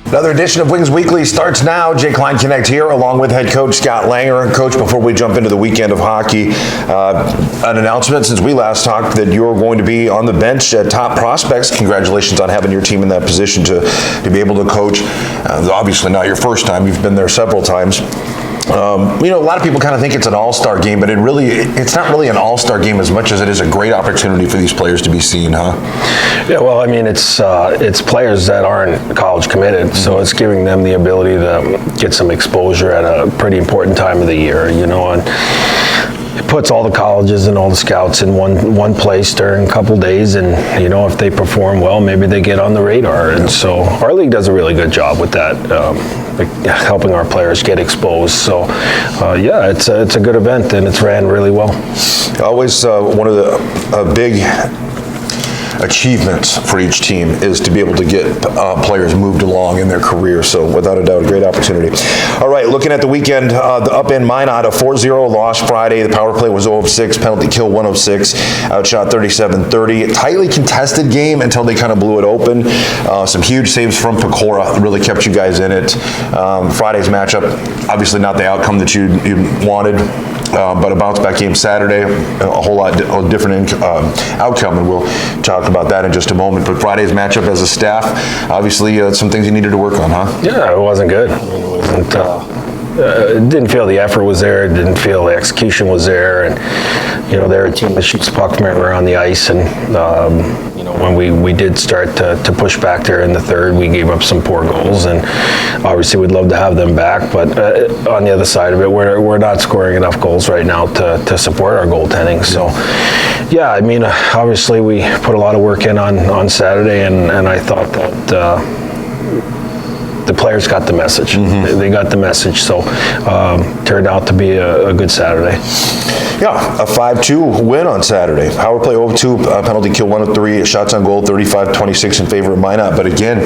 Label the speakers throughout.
Speaker 1: Another edition of Wings Weekly starts now. Jay Klein Connect here, along with head coach Scott Langer. Coach, before we jump into the weekend of hockey, an announcement since we last talked that you're going to be on the bench at Top Prospects. Congratulations on having your team in that position to be able to coach. Obviously not your first time. You've been there several times. A lot of people kind of think it's an all-star game, but it's not really an all-star game as much as it is a great opportunity for these players to be seen, huh?
Speaker 2: Yeah, well, I mean, it's players that aren't college committed, so it's giving them the ability to get some exposure at a pretty important time of the year, and it puts all the colleges and all the scouts in one place during a couple days, and if they perform well, maybe they get on the radar. And so our league does a really good job with that, helping our players get exposed. So it's a good event, and it's ran really well.
Speaker 1: Always one of the big achievements for each team is to be able to get players moved along in their career. So without a doubt, a great opportunity. All right, looking at the weekend, the up in Minot, a 4-0 loss Friday. The power play was 0 of 6, penalty kill 1 of 6, outshot 37-30. Tightly contested game until they kind of blew it open. Some huge saves from Pecora really kept you guys in it. Friday's matchup, obviously not the outcome that you wanted. But a bounce-back game Saturday, a whole lot different outcome, and we'll talk about that in just a moment. But Friday's matchup as a staff, obviously some things you needed to work on, huh?
Speaker 2: Yeah, it wasn't good. It didn't feel the effort was there. It didn't feel the execution was there. And, they're a team that shoots puck from around the ice. And, when we did start to push back there in the third, we gave up some poor goals. And obviously we'd love to have them back. But on the other side of it, we're not scoring enough goals right now to support our goaltending. So, yeah, I mean, obviously we put a lot of work in on Saturday. And I thought that the players got the message. Mm-hmm. They got the message, so turned out to be a good Saturday.
Speaker 1: Yeah, a 5-2 win on Saturday. Power play 0-2, penalty kill 1 of 3, shots on goal 35-26 in favor of Minot. But again,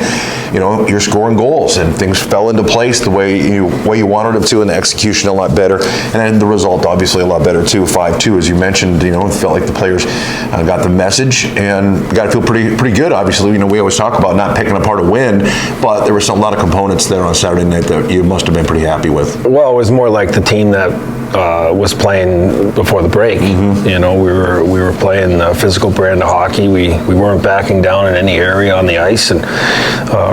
Speaker 1: you're scoring goals and things fell into place the way you wanted them to, and the execution a lot better, and then the result obviously a lot better too. 5-2, as you mentioned, it felt like the players got the message and got to feel pretty good. Obviously, we always talk about not picking apart a win, but there were a lot of components there on Saturday night that you must have been pretty happy with.
Speaker 2: Well, it was more like the team that was playing before the break. Mm-hmm. We were playing a physical brand of hockey. We weren't backing down in any area on the ice, and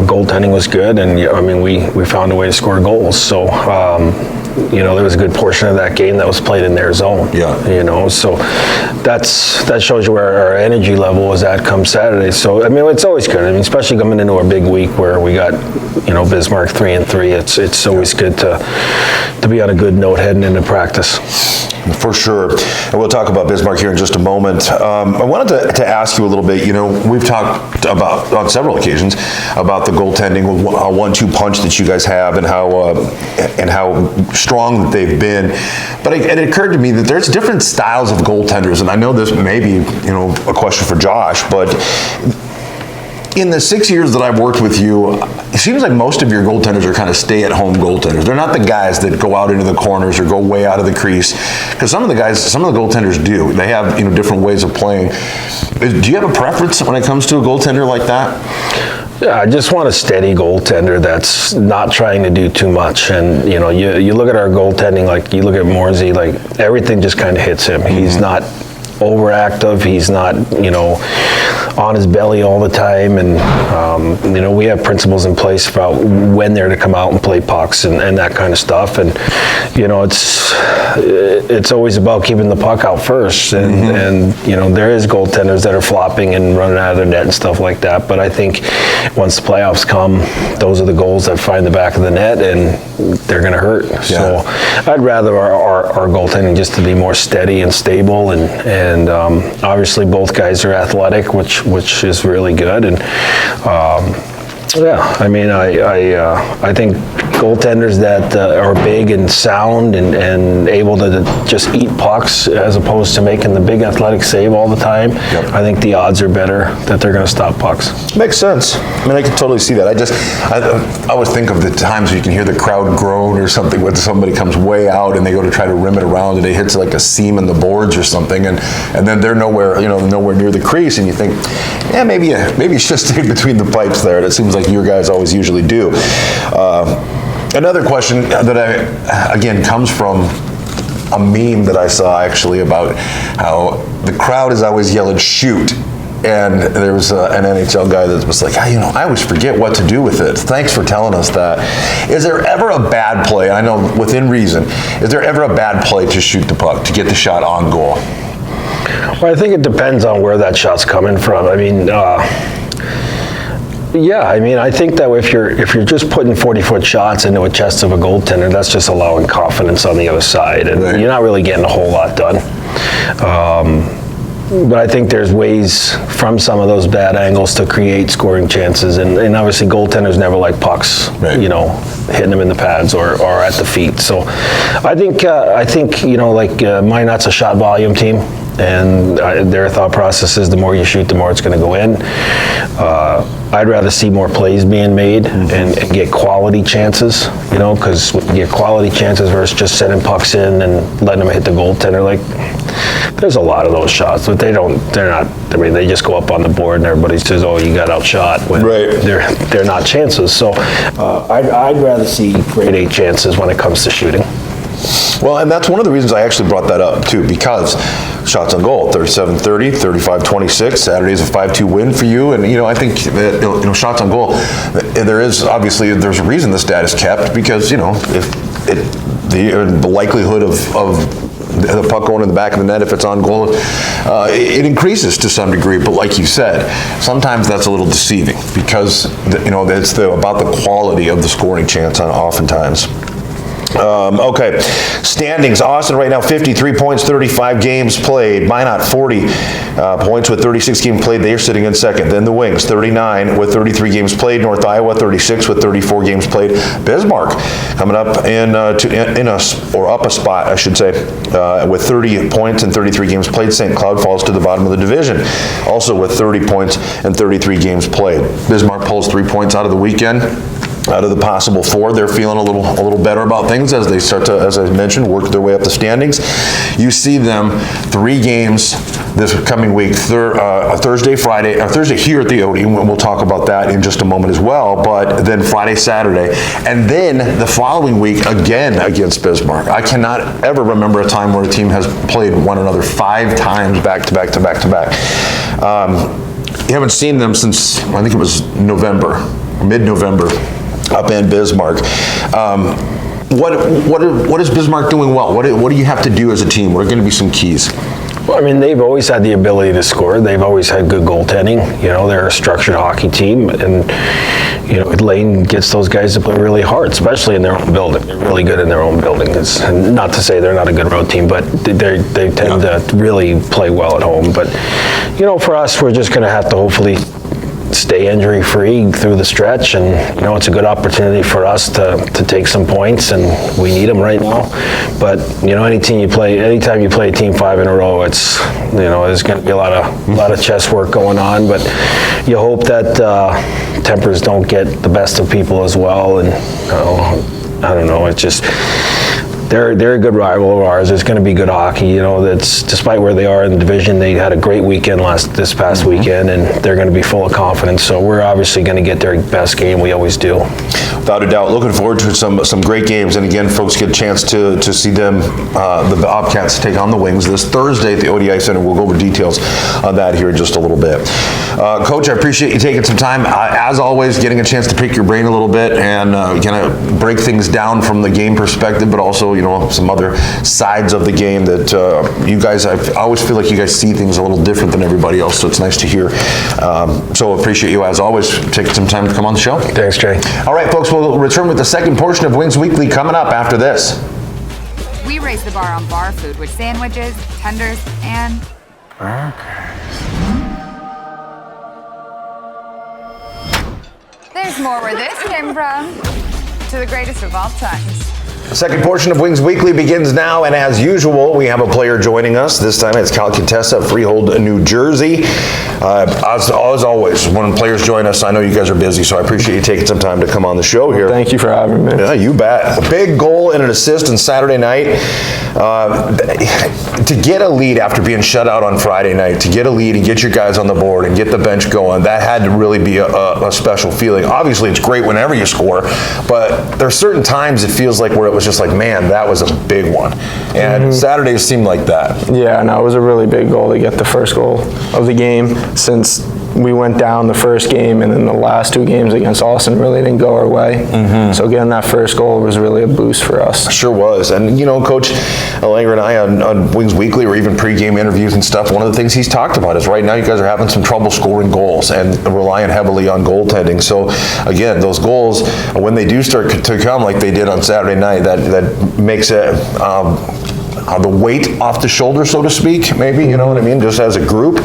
Speaker 2: goaltending was good. And we found a way to score goals. So there was a good portion of that game that was played in their zone.
Speaker 1: Yeah.
Speaker 2: So that shows you where our energy level was at come Saturday. So it's always good. Especially coming into our big week where we got Bismarck 3-3. It's always good to be on a good note heading into practice.
Speaker 1: For sure. And we'll talk about Bismarck here in just a moment. I wanted to ask you a little bit, we've talked about, on several occasions, about the goaltending, a 1-2 punch that you guys have and how strong that they've been. But it occurred to me that there's different styles of goaltenders, and I know this may be, a question for Josh, but in the 6 years that I've worked with you, it seems like most of your goaltenders are kind of stay-at-home goaltenders. They're not the guys that go out into the corners or go way out of the crease, because some of the goaltenders do. They have different ways of playing. Do you have a preference when it comes to a goaltender like that?
Speaker 2: Yeah, I just want a steady goaltender that's not trying to do too much. And you look at our goaltending, like you look at Morsey, like everything just kind of hits him. Mm-hmm. He's not overactive. He's not, on his belly all the time. And, we have principles in place about when they're to come out and play pucks and that kind of stuff. And, it's always about keeping the puck out first. And there is goaltenders that are flopping and running out of their net and stuff like that. But I think once the playoffs come, those are the goals that find the back of the net, and they're going to hurt. Yeah. So I'd rather our goaltending just to be more steady and stable, and obviously both guys are athletic, which is really good. And I think goaltenders that are big and sound and able to just eat pucks as opposed to making the big athletic save all the time, I think the odds are better that they're going to stop pucks.
Speaker 1: Makes sense. I mean, I can totally see that. I always think of the times where you can hear the crowd groan or something when somebody comes way out and they go to try to rim it around and it hits like a seam in the boards or something, and then they're nowhere near the crease, and you think, yeah, maybe you should stay between the pipes there. And it seems like your guys always usually do. Another question that again comes from a meme that I saw actually about how the crowd is always yelling shoot. And there was an NHL guy that was like, I always forget what to do with it. Thanks for telling us that. Is there ever a bad play? I know within reason. Is there ever a bad play to shoot the puck, to get the shot on goal?
Speaker 2: Well, I think it depends on where that shot's coming from. I mean, I think that if you're just putting 40-foot shots into a chest of a goaltender, that's just allowing confidence on the other side, and You're not really getting a whole lot done. But I think there's ways from some of those bad angles to create scoring chances, and obviously goaltenders never like pucks, hitting them in the pads or at the feet. So I think Minot's a shot volume team, and their thought process is the more you shoot, the more it's going to go in. I'd rather see more plays being made and get quality chances, because when you get quality chances versus just sending pucks in and letting them hit the goaltender, there's a lot of those shots, but they just go up on the board and everybody says, oh, you got outshot, when they're not chances. So I'd rather see grade A chances when it comes to shooting.
Speaker 1: Well, and that's one of the reasons I actually brought that up too, because shots on goal, 37-30, 35-26. Saturday is a 5-2 win for you, and I think that shots on goal. There's a reason this stat is kept, because if the likelihood of the puck going in the back of the net, if it's on goal, it increases to some degree. But like you said, sometimes that's a little deceiving, because it's about the quality of the scoring chance oftentimes. Okay, standings. Austin right now 53 points, 35 games played. Minot 40 points with 36 games played. They're sitting in second. Then the Wings 39 with 33 games played. North Iowa 36 with 34 games played. Bismarck coming up up a spot, I should say, with 30 points and 33 games played. St. Cloud falls to the bottom of the division, also with 30 points and 33 games played. Bismarck pulls 3 points out of the weekend. Out of the possible 4, they're feeling a little better about things as they start to, as I mentioned, work their way up the standings. You see them 3 games this coming week, Thursday here at the OD, and we'll talk about that in just a moment as well, but then Friday, Saturday, and then the following week again against Bismarck. I cannot ever remember a time where a team has played one another 5 times back to back to back to back. You haven't seen them since, I think it was mid-November. Up in Bismarck. What is Bismarck doing well? What do you have to do as a team? What are going to be some keys?
Speaker 2: Well, they've always had the ability to score. They've always had good goaltending. They're a structured hockey team, and Lane gets those guys to play really hard, especially in their own building. They're really good in their own building. It's not to say they're not a good road team, but they tend to really play well at home. But for us, we're just going to have to hopefully stay injury-free through the stretch, and it's a good opportunity for us to take some points, and we need them right now. But anytime you play Team 5 in a row, it's there's going to be a lot of chest work going on. But you hope that tempers don't get the best of people as well. And I don't know. It's just. They're a good rival of ours. It's going to be good hockey. That's despite where they are in the division, they had a great weekend this past weekend, and they're going to be full of confidence. So we're obviously going to get their best game. We always do.
Speaker 1: Without a doubt, looking forward to some great games. And again, folks get a chance to see them, the Bobcats, take on the Wings this Thursday at the ODI Center. We'll go over details on that here in just a little bit. Coach, I appreciate you taking some time, as always, getting a chance to pick your brain a little bit and kind of break things down from the game perspective, but also some other sides of the game that you guys, I always feel like you guys see things a little different than everybody else, so it's nice to hear. So appreciate you, as always, taking some time to come on the show.
Speaker 2: Thanks, Jay.
Speaker 1: All right, folks, we'll return with the second portion of Wings Weekly coming up after this.
Speaker 3: We raise the bar on bar food with sandwiches, tenders, and burgers. There's more where this came from. to the greatest of all times.
Speaker 1: The second portion of Wings Weekly begins now, and as usual, we have a player joining us. This time it's Kyle Contessa of Freehold, New Jersey. As always, when players join us, I know you guys are busy, so I appreciate you taking some time to come on the show here.
Speaker 4: Thank you for having me.
Speaker 1: Yeah, you bet. A big goal and an assist on Saturday night. To get a lead after being shut out on Friday night, to get a lead and get your guys on the board and get the bench going, that had to really be a special feeling. Obviously, it's great whenever you score, but there's certain times it feels like where it was just like, man, that was a big one. And Saturdays seemed like that.
Speaker 4: Yeah, no, it was a really big goal to get the first goal of the game, since we went down the first game and then the last two games against Austin really didn't go our way. So getting that first goal was really a boost for us.
Speaker 1: Sure was. And, you know, Coach Langer and I on Wings Weekly, or even pre-game interviews and stuff, one of the things he's talked about is right now you guys are having some trouble scoring goals and relying heavily on goaltending. So, again, those goals, when they do start to come like they did on Saturday night, that makes it the weight off the shoulder, so to speak, maybe, you know what I mean, just as a group.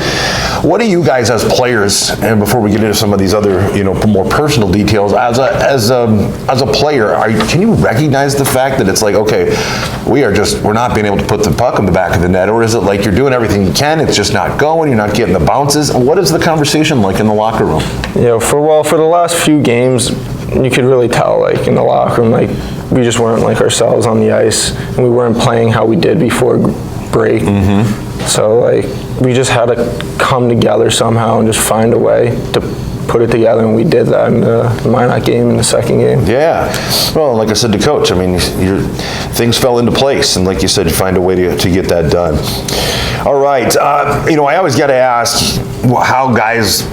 Speaker 1: What do you guys as players, and before we get into some of these other, you know, more personal details, as a player, can you recognize the fact that it's like, okay, we're not being able to put the puck in the back of the net, or is it like you're doing everything you can, it's just not going, you're not getting the bounces? What is the conversation like in the locker room?
Speaker 4: You know, for the last few games, you could really tell, like, in the locker room, like, we just weren't like ourselves on the ice, and we weren't playing how we did before break. So, like, we just had to come together somehow and just find a way to put it together, and we did that in the Minot game and the second game.
Speaker 1: Yeah. Well, like I said to Coach, I mean, things fell into place, and like you said, you find a way to get that done. All right. You know, I always got to ask how guys,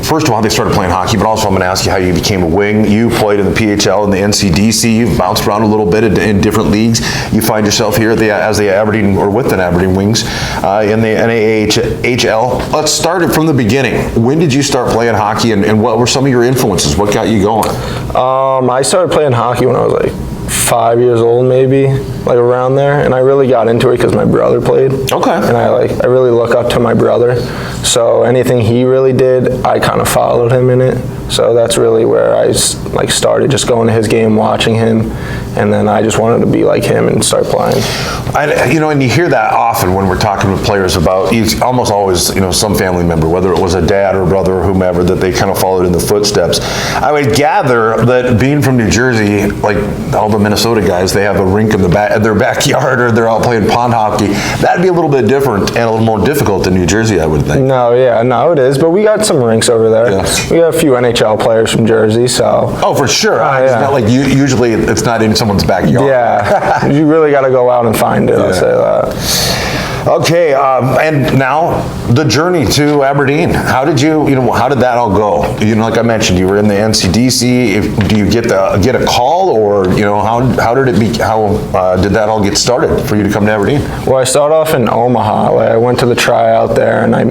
Speaker 1: first of all, how they started playing hockey, but also I'm going to ask you how you became a wing. You played in the PHL and the NCDC. You've bounced around a little bit in different leagues. You find yourself here as the Aberdeen, or with the Aberdeen Wings, in the NAHL. Let's start it from the beginning. When did you start playing hockey, and what were some of your influences? What got you going?
Speaker 4: I started playing hockey when I was like 5 years old, maybe, like around there, and I really got into it because my brother played.
Speaker 1: Okay.
Speaker 4: And I really look up to my brother, so anything he really did, I kind of followed him in it. So that's really where I started just going to his game, watching him, and then I just wanted to be like him and start playing.
Speaker 1: You know, and you hear that often when we're talking with players about, almost always, you know, some family member, whether it was a dad or brother or whomever, that they kind of followed in the footsteps. I would gather that being from New Jersey, like all the Minnesota guys, they have a rink in their backyard, or they're all playing pond hockey. That'd be a little bit different and a little more difficult than New Jersey, I would think.
Speaker 4: No, it is, but we got some rinks over there.
Speaker 1: Yes.
Speaker 4: We got a few NHL players from Jersey, so.
Speaker 1: Oh, for sure. It's
Speaker 4: Yeah.
Speaker 1: not like usually it's not in someone's backyard.
Speaker 4: Yeah, you really got to go out and find it, I'll say that.
Speaker 1: Okay, and now the journey to Aberdeen. How did that all go? You know, like I mentioned, you were in the NCDC. Do you get a call, or, you know, how did that all get started for you to come to Aberdeen?
Speaker 4: Well, I started off in Omaha. Like, I went to the tryout there, and I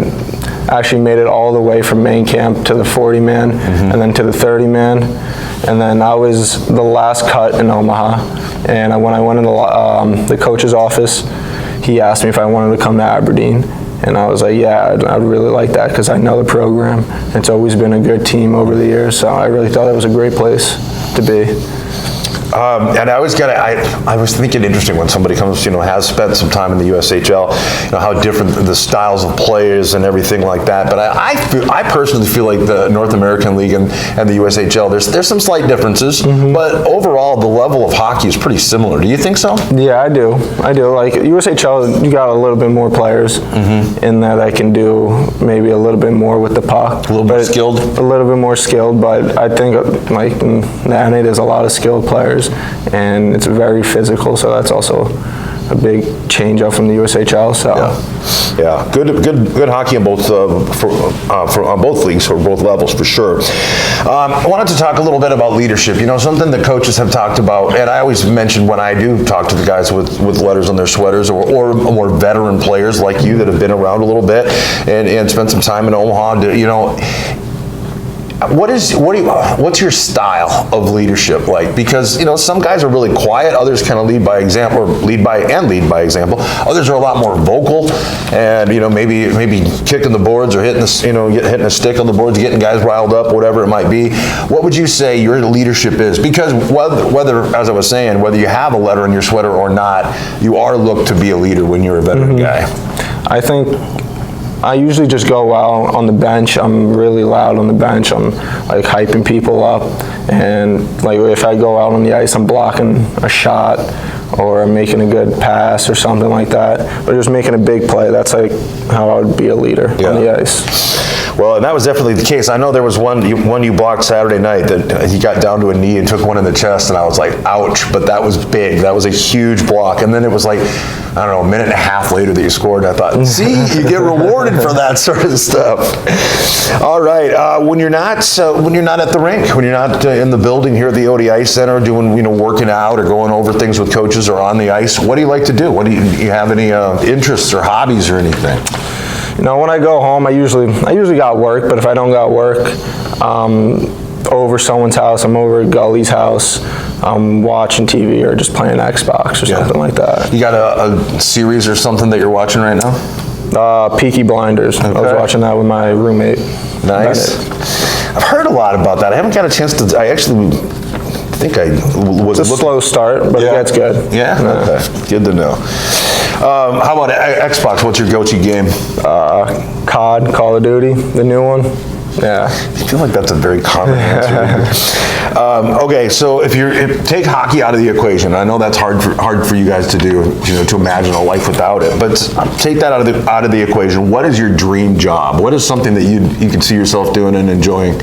Speaker 4: actually made it all the way from main camp to the 40-man, and then to the 30-man, and then I was the last cut in Omaha. And when I went into the coach's office, he asked me if I wanted to come to Aberdeen, and I was like, yeah, I'd really like that, because I know the program. It's always been a good team over the years, so I really thought it was a great place to be.
Speaker 1: And I was thinking, interesting, when somebody comes, you know, has spent some time in the USHL, you know, how different the styles of players and everything like that. But I personally feel like the North American League and the USHL, there's some slight differences, but overall the level of hockey is pretty similar. Do you think so?
Speaker 4: Yeah, I do. Like USHL, you got a little bit more players in there that can do maybe a little bit more with the puck.
Speaker 1: A little bit skilled?
Speaker 4: A little bit more skilled, but I think like in the NA there's a lot of skilled players, and it's very physical, so that's also a big change up from the USHL. So
Speaker 1: yeah, good hockey on both on both leagues, or both levels, for sure. I wanted to talk a little bit about leadership. You know, something that coaches have talked about, and I always mention when I do talk to the guys with letters on their sweaters, or more veteran players like you that have been around a little bit and spent some time in Omaha. You know, what's your style of leadership like? Because some guys are really quiet, others kind of lead by example, or lead by example. Others are a lot more vocal, and maybe kicking the boards or hitting a stick on the boards, getting guys riled up, whatever it might be. What would you say your leadership is? Because whether, as I was saying, whether you have a letter in your sweater or not, you are looked to be a leader when you're a veteran guy.
Speaker 4: I think I usually just go out on the bench. I'm really loud on the bench. I'm like hyping people up, and like if I go out on the ice, I'm blocking a shot or I'm making a good pass or something like that, or just making a big play. That's like how I would be a leader on the ice.
Speaker 1: Well, and that was definitely the case. I know there was one you blocked Saturday night that he got down to a knee and took one in the chest, and I was like, ouch, but that was big. That was a huge block. And then it was like, I don't know, a minute and a half later that you scored, and I thought, see, you get rewarded for that sort of stuff. All right, when you're not at the rink, when you're not in the building here at the ODI Center doing, working out or going over things with coaches or on the ice, what do you like to do? Do you have any interests or hobbies or anything?
Speaker 4: When I go home, I usually got work, but if I don't got work, over someone's house, I'm over at Gully's house, I'm watching TV or just playing Xbox or something like that.
Speaker 1: You got a series or something that you're watching right now?
Speaker 4: Peaky Blinders. Okay. I was watching that with my roommate.
Speaker 1: Nice. I've heard a lot about that. I haven't got a chance to. I actually think I was.
Speaker 4: It's a slow start, but it gets good.
Speaker 1: Yeah. Okay. Good to know. How about Xbox? What's your go-to game?
Speaker 4: COD, Call of Duty, the new one. Yeah.
Speaker 1: I feel like that's a very common answer. Okay, so if take hockey out of the equation, I know that's hard for you guys to do, to imagine a life without it. But take that out of the equation. What is your dream job? What is something that you can see yourself doing and enjoying?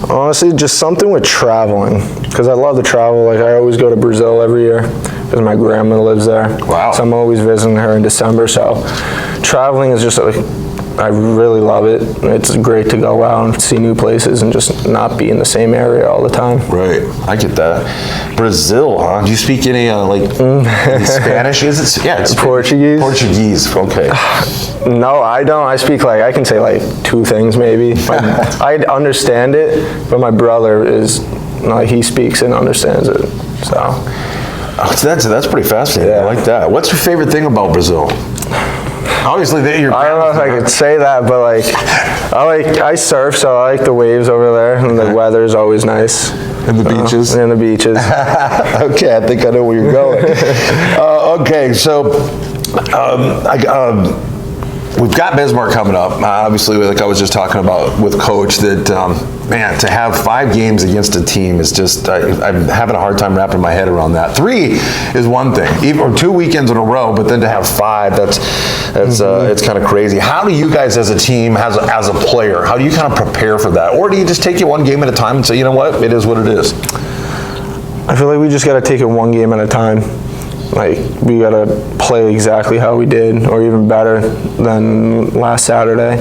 Speaker 4: Honestly, just something with traveling, because I love to travel. Like, I always go to Brazil every year because my grandma lives there.
Speaker 1: Wow.
Speaker 4: So I'm always visiting her in December. So traveling is just I really love it. It's great to go out and see new places and just not be in the same area all the time.
Speaker 1: Right, I get that. Brazil, huh? Do you speak any any Spanish? Is it? Yeah, it's
Speaker 4: Portuguese.
Speaker 1: Portuguese. Okay.
Speaker 4: No, I don't. I speak I can say 2 things maybe. I understand it, but my brother he speaks and understands it. So.
Speaker 1: That's pretty fascinating.
Speaker 4: Yeah.
Speaker 1: I like that. What's your favorite thing about Brazil? Obviously,
Speaker 4: I don't know if I could say that, but I surf, so I like the waves over there, and the weather's always nice.
Speaker 1: And the beaches?
Speaker 4: And the beaches.
Speaker 1: Okay, I think I know where you're going. Okay, so we've got Bismarck coming up. Obviously, like I was just talking about with Coach, that man, to have 5 games against a team is just, I'm having a hard time wrapping my head around that. 3 is one thing, or 2 weekends in a row, but then to have 5, that's it's kind of crazy. How do you guys as a team, as a player, how do you kind of prepare for that? Or do you just take it one game at a time and say, you know what, it is what it is?
Speaker 4: I feel like we just got to take it one game at a time. We got to play exactly how we did, or even better than last Saturday.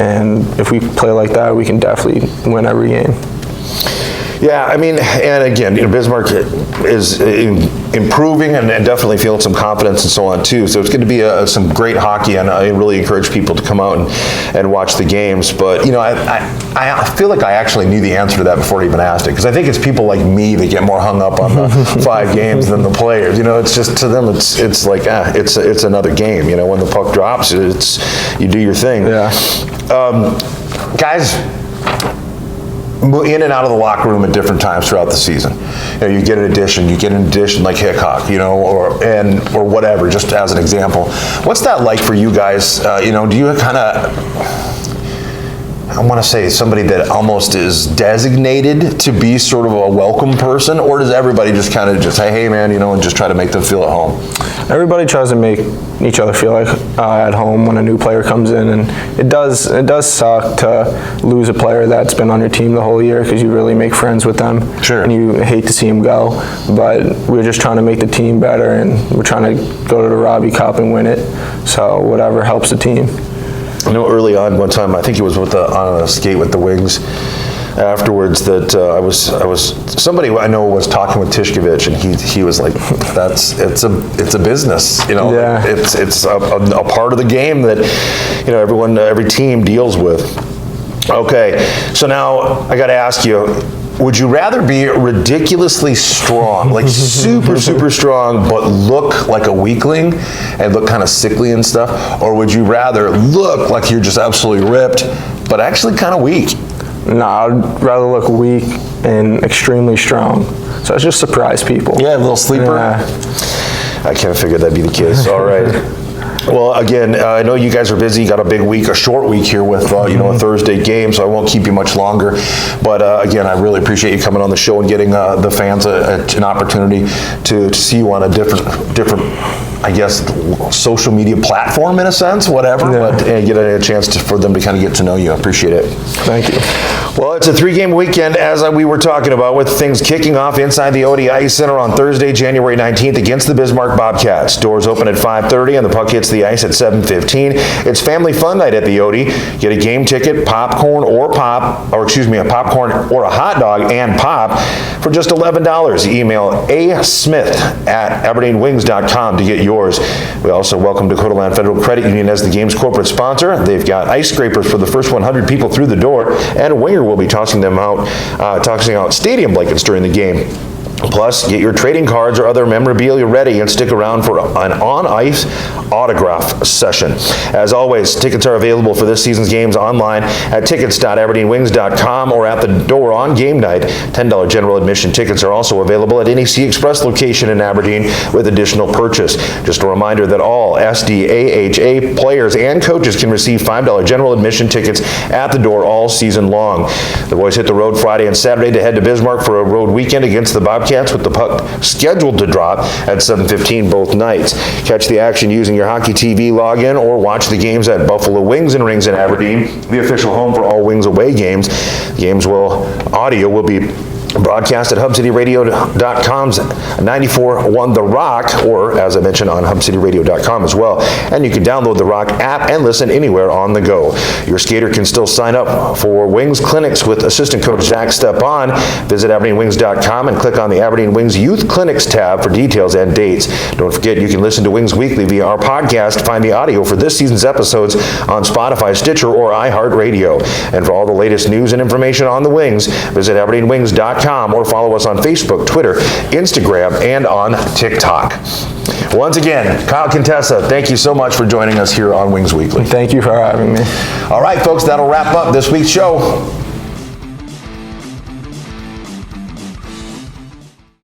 Speaker 4: And if we play like that, we can definitely win every game.
Speaker 1: Yeah, I mean, and again, Bismarck is improving and definitely feeling some confidence and so on too. So it's going to be some great hockey, and I really encourage people to come out and watch the games. But I feel like I actually knew the answer to that before I even asked it, because I think it's people like me that get more hung up on the 5 games than the players. It's just, to them, it's like it's another game. When the puck drops, you do your thing.
Speaker 4: Yeah.
Speaker 1: Guys, in and out of the locker room at different times throughout the season. You get an addition like Hickok, or whatever, just as an example. What's that like for you guys? Do you kind of, I want to say, somebody that almost is designated to be sort of a welcome person, or does everybody just kind of just say, hey man, and just try to make them feel at home?
Speaker 4: Everybody tries to make each other feel like at home when a new player comes in, and it does suck to lose a player that's been on your team the whole year, because you really make friends with them.
Speaker 1: Sure.
Speaker 4: And you hate to see them go, but we're just trying to make the team better, and we're trying to go to the Robbie Cup and win it. So whatever helps the team.
Speaker 1: I know early on one time, I think it was on a skate with the Wings, afterwards, that somebody I know was talking with Tishkovich, and he was like, it's a business,
Speaker 4: Yeah.
Speaker 1: It's a part of the game that every team deals with. Okay, so now I got to ask you, would you rather be ridiculously strong, like super, super strong, but look like a weakling and look kind of sickly and stuff? Or would you rather look like you're just absolutely ripped, but actually kind of weak?
Speaker 4: No, I'd rather look weak and extremely strong. So I just surprise people.
Speaker 1: Yeah, a little sleeper. I kind of figured that'd be the case. All right. Well, again, I know you guys are busy. You got a big week, a short week here with, a Thursday game, so I won't keep you much longer. But again, I really appreciate you coming on the show and getting the fans an opportunity to see you on a different, I guess, social media platform in a sense, whatever, but get a chance for them to kind of get to know you. I appreciate it.
Speaker 4: Thank you.
Speaker 1: Well, it's a 3-game weekend, as we were talking about, with things kicking off inside the Odie Ice Center on Thursday, January 19th against the Bismarck Bobcats. Doors open at 5:30 and the puck hits the ice at 7:15. It's family fun night at the Odie. Get a game ticket, popcorn or a popcorn or a hot dog and pop for just $11. Email asmith@aberdeenwings.com to get yours. We also welcome Dakota Land Federal Credit Union as the game's corporate sponsor. They've got ice scrapers for the first 100 people through the door, and a winger will be tossing out stadium blankets during the game. Plus, get your trading cards or other memorabilia ready and stick around for an on-ice autograph session. As always, tickets are available for this season's games online at tickets.aberdeenwings.com or at the door on game night. $10 general admission tickets are also available at any Sea Express location in Aberdeen with additional purchase. Just a reminder that all SDAHA players and coaches can receive $5 general admission tickets at the door all season long. The boys hit the road Friday and Saturday to head to Bismarck for a road weekend against the Bobcats, with the puck scheduled to drop at 7:15 both nights. Catch the action using your Hockey TV login or watch the games at Buffalo Wings and Rings in Aberdeen, the official home for all Wings away games. Audio will be broadcast at HubCityRadio.com's 94.1 The Rock, or as I mentioned, on HubCityRadio.com as well. And you can download the Rock app and listen anywhere on the go. Your skater can still sign up for Wings clinics with assistant coach Zach Stepan. Visit AberdeenWings.com and click on the Aberdeen Wings Youth Clinics tab for details and dates. Don't forget, you can listen to Wings Weekly via our podcast. Find the audio for this season's episodes on Spotify, Stitcher, or iHeartRadio. And for all the latest news and information on the Wings, visit AberdeenWings.com or follow us on Facebook, Twitter, Instagram, and on TikTok. Once again, Kyle Contessa, thank you so much for joining us here on Wings Weekly.
Speaker 4: Thank you for having me.
Speaker 1: All right, folks, that'll wrap up this week's show.